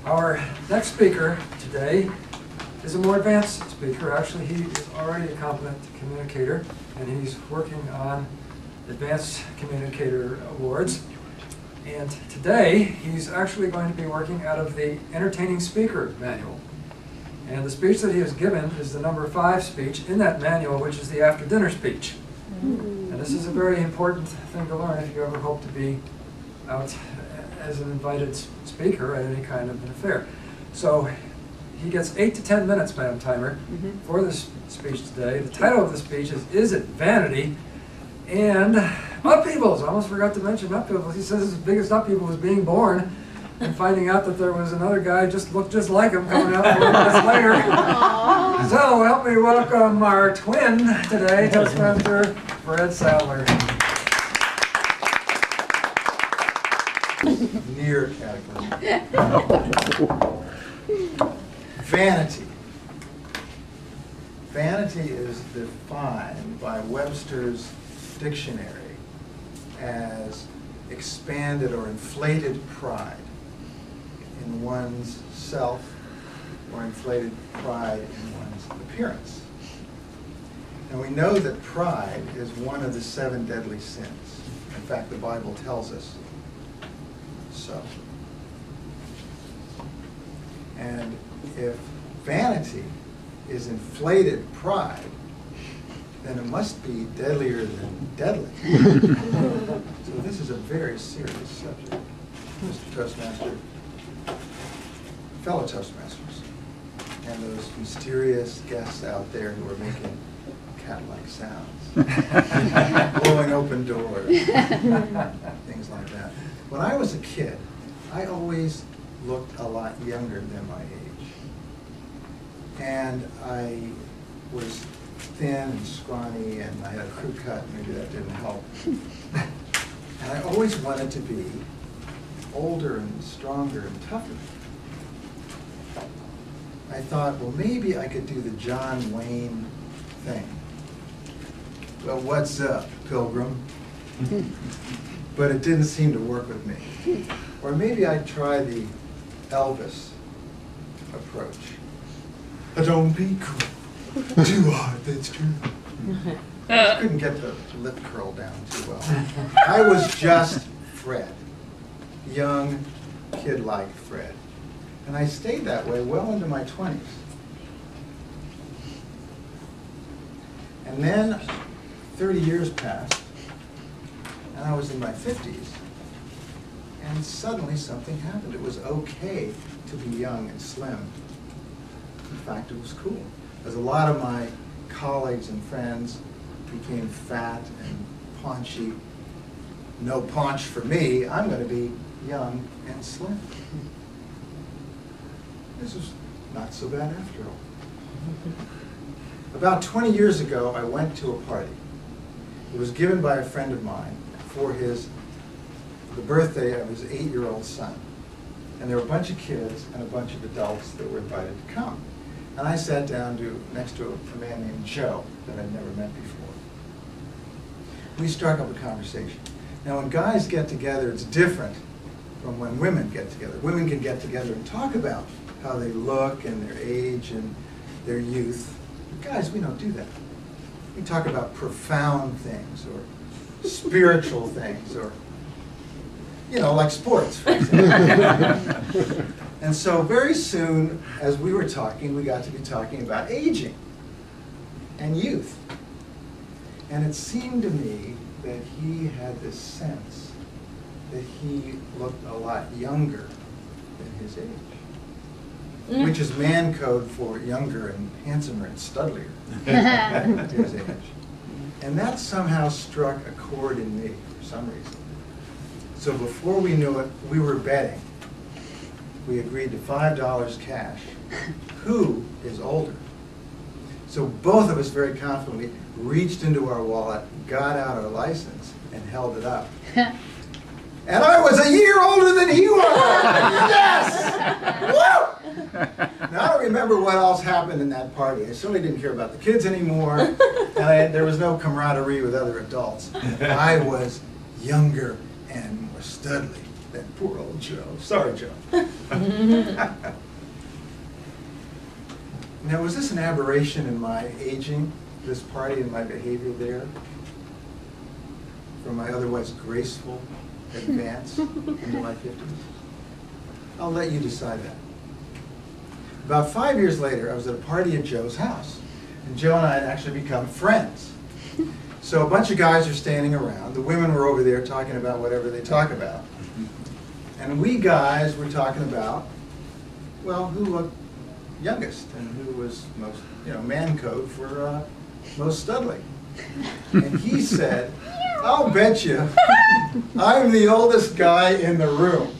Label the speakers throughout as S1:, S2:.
S1: Our next speaker today is a more advanced speaker. Actually, he is already a competent communicator, and he's working on Advanced Communicator Awards. And today, he's actually going to be working out of the Entertaining Speaker Manual. And the speech that he has given is the number 5 speech in that manual, which is the after-dinner speech. And this is a very important thing to learn if you ever hope to be out as an invited speaker at any kind of an affair. So he gets 8 to 10 minutes, Madam Timer, for this speech today. The title of the speech is It Vanity? And upheavals. I almost forgot to mention upheavals. He says his biggest upheaval was being born and finding out that there was another guy looked just like him coming out 4 minutes later. So help me welcome our twin today, Toastmaster Fred Sadler.
S2: Near cataclysm. Vanity. Vanity is defined by Webster's dictionary as expanded or inflated pride in one's self or inflated pride in one's appearance. And we know that pride is one of the 7 deadly sins. In fact, the Bible tells us so. And if vanity is inflated pride, then it must be deadlier than deadly. So this is a very serious subject, Mr. Toastmaster, fellow Toastmasters, and those mysterious guests out there who are making cat-like sounds, blowing open doors, things like that. When I was a kid, I always looked a lot younger than my age. And I was thin and scrawny, and I had a crew cut. Maybe that didn't help. And I always wanted to be older and stronger and tougher. I thought, well, maybe I could do the John Wayne thing. Well, what's up, Pilgrim? But it didn't seem to work with me. Or maybe I'd try the Elvis approach. Don't be cool. Too hard, that's true. I couldn't get the lip curl down too well. I was just Fred. Young, kid-like Fred. And I stayed that way well into my 20s. And then 30 years passed, and I was in my 50s, and suddenly something happened. It was okay to be young and slim. In fact, it was cool. As a lot of my colleagues and friends became fat and paunchy. No paunch for me. I'm going to be young and slim. This was not so bad after all. About 20 years ago, I went to a party. It was given by a friend of mine for the birthday of his 8-year-old son. And there were a bunch of kids and a bunch of adults that were invited to come. And I sat down next to a man named Joe that I'd never met before. We struck up a conversation. Now, when guys get together, it's different from when women get together. Women can get together and talk about how they look and their age and their youth. But guys, we don't do that. We talk about profound things or spiritual things or, you know, like sports, for example. And so very soon, as we were talking, we got to be talking about aging and youth. And it seemed to me that he had this sense that he looked a lot younger than his age, which is man code for younger and handsomer and studlier than his age. And that somehow struck a chord in me for some reason. So before we knew it, we were betting. We agreed to $5 cash. Who is older? So both of us very confidently reached into our wallet, got out our license, and held it up. And I was a year older than he was! Yes! Woo! Now I don't remember what else happened in that party. I certainly didn't care about the kids anymore, and there was no camaraderie with other adults. I was younger and more studly than poor old Joe. Sorry, Joe. Now, was this an aberration in my aging, this party, and my behavior there? From my otherwise graceful advance into my 50s? I'll let you decide that. About 5 years later, I was at a party at Joe's house. And Joe and I had actually become friends. So a bunch of guys are standing around. The women were over there talking about whatever they talk about. And we guys were talking about, well, who looked youngest and who was most, man code for most studly. And he said, I'll bet you I'm the oldest guy in the room.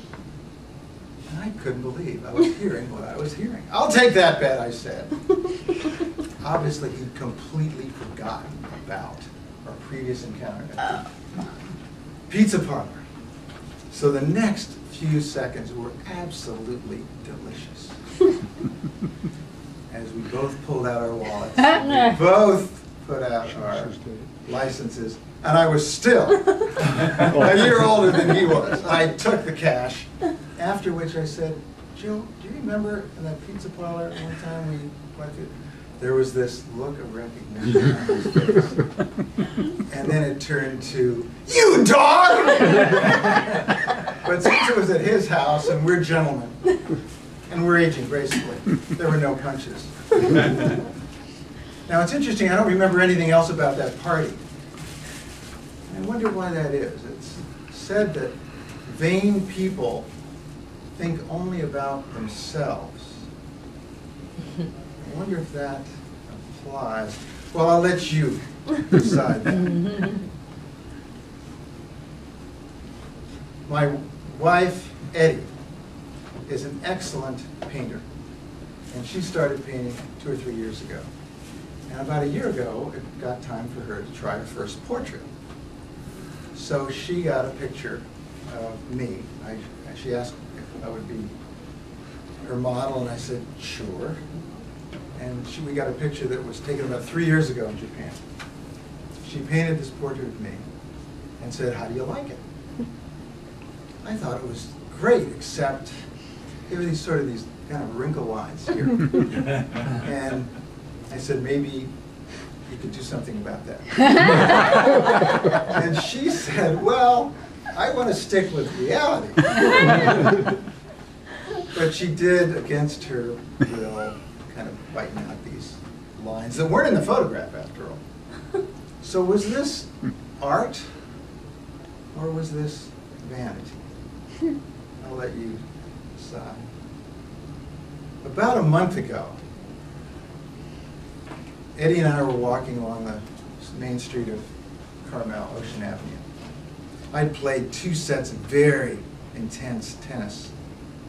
S2: And I couldn't believe I was hearing what I was hearing. I'll take that bet, I said. Obviously, he'd completely forgotten about our previous encounter at the pizza parlor. So the next few seconds were absolutely delicious. As we both pulled out our wallets, we both put out our licenses, and I was still a year older than he was. I took the cash, after which I said, Joe, do you remember in that pizza parlor one time we went to? There was this look of recognition on his face. And then it turned to, you dog! But since it was at his house, and we're gentlemen, and we're aging gracefully, there were no punches. Now, it's interesting, I don't remember anything else about that party. I wonder why that is. It's said that vain people think only about themselves. I wonder if that applies. Well, I'll let you decide that. My wife, Eddie, is an excellent painter. And she started painting 2 or 3 years ago. And about a year ago, it got time for her to try her first portrait. So she got a picture of me. She asked if I would be her model, and I said, sure. And we got a picture that was taken about 3 years ago in Japan. She painted this portrait of me and said, how do you like it? I thought it was great, except there were these kind of wrinkle lines here. And I said, maybe you could do something about that. And she said, well, I want to stick with reality. But she did, against her will, kind of biting out these lines that weren't in the photograph, after all. So was this art, or was this vanity? I'll let you decide. About a month ago, Eddie and I were walking along the main street of Carmel, Ocean Avenue. I'd played 2 sets of very intense tennis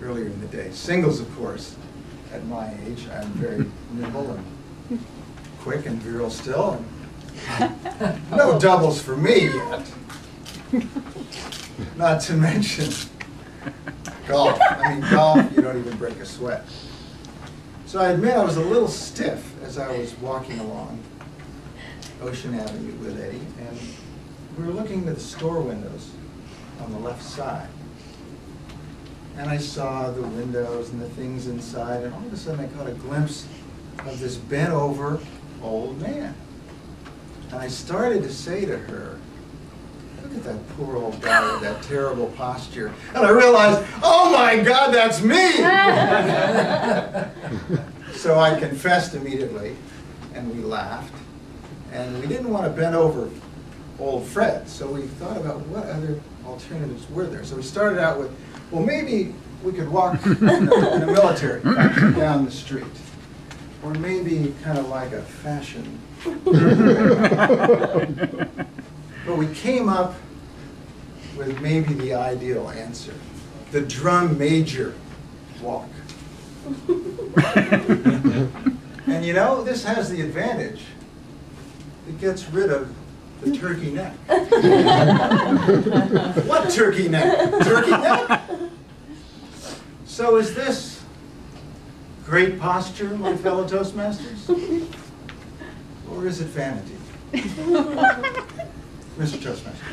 S2: earlier in the day. Singles, of course. At my age, I'm very nimble and quick and virile still. And no doubles for me yet. Not to mention golf. I mean, golf, you don't even break a sweat. So I admit I was a little stiff as I was walking along Ocean Avenue with Eddie, and we were looking into the store windows on the left side. And I saw the windows and the things inside, and all of a sudden I caught a glimpse of this bent-over old man. And I started to say to her, look at that poor old guy with that terrible posture. And I realized, oh my God, that's me! So I confessed immediately, and we laughed. And we didn't want to bend over old Fred, so we thought about what other alternatives were there. So we started out with, well, maybe we could walk in a military fashion down the street. Or maybe kind of like a fashion. But we came up with maybe the ideal answer, the drum major walk. And you know, this has the advantage, it gets rid of the turkey neck. What turkey neck? Turkey neck? So is this great posture, my fellow Toastmasters? Or is it vanity? Mr. Toastmaster.